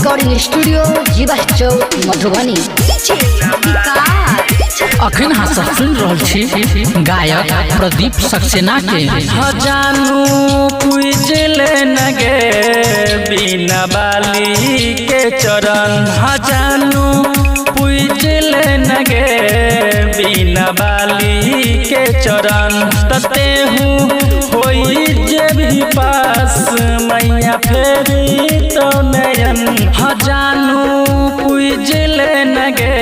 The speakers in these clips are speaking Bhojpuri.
रिकॉर्डिंग स्टूडियो जीवा चौक मधुबनी। अखन हाथ सुन रहल छी गायक प्रदीप सक्सेना के। जानू पूजले नगे बिना बाली के चरण, जानू पूजले नगे बिना बाली के चरण। तते हूँ होई जे भी पास मैया फेरी तो नयन। जानू पूजले नगे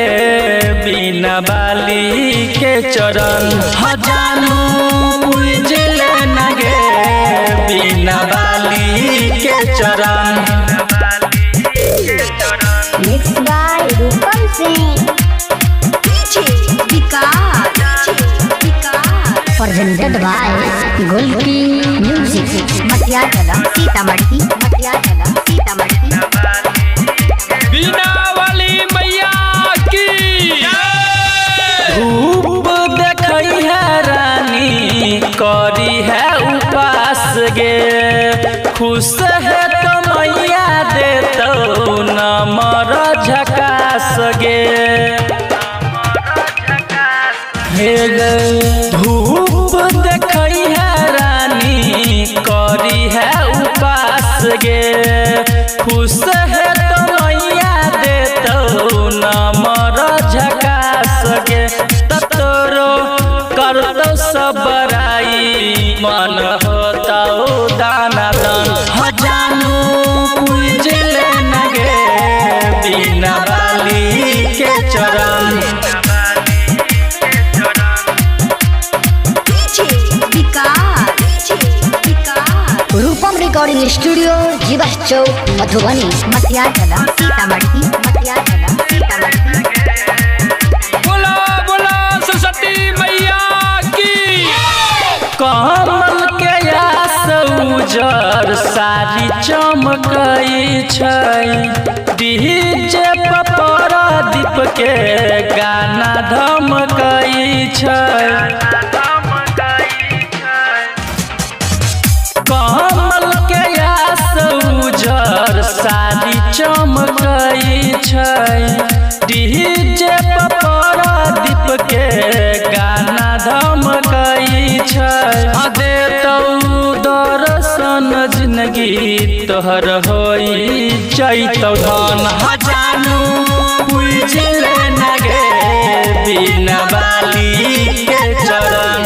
बिना बाली के चरण, जानू पूजले नगे बिना बाली के चरण। Mix by Rupam Singh presented by Goldy music Matiyala Sitamarhi. बिना वाली मैया की रूप देखई है रानी करी है उपास गे। खुश है तो मैया दे तो नमर झकास गे। धूप देखई है रानी करी है उपास गे। खुश है तो मैया दे तो नमर झकास गे। ततरो कर दो सब बड़ाई मन होता दाना दान। जानू पूजले नगे बिना बाली के चरण। रूपम रिकॉर्डिंग स्टूडियो जीवा चौक मधुबनी मटियाला सीतामढ़ी। बोला बोला सरस्वती मैया की। कमल के आस उजर सारी चमकई छै। डीजे पर दीप के गाना धमकई छै। कमल के आस उजर सारी चमकई छै। डीजे पर दीप के गाना धमकई छै। दे तो दर्शन जिंदगी तोहर होई जैतौ धन। जानू पूजले नगे बिना बाली के चरण।